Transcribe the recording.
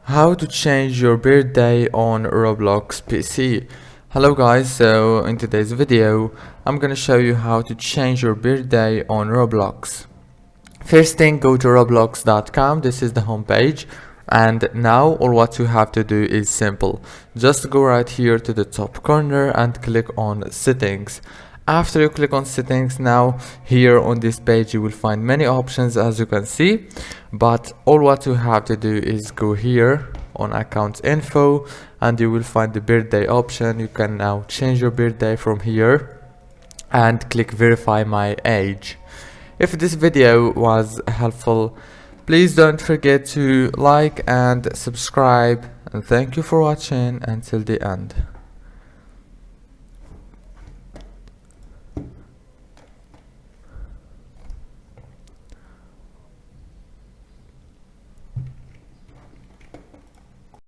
How to change your birthday on Roblox PC. Hello guys, so in today's video I'm gonna show you how to change your birthday on Roblox. First thing, go to roblox.com. This is the homepage, and now all what you have to do is simple. Just go right here to the top corner and click on settings. After you click on settings, now here on this page you will find many options, as you can see, but all what you have to do is go here on account info and you will find the birthday option. You can now change your birthday from here and click verify my age. If this video was helpful, please don't forget to like and subscribe, and thank you for watching until the end.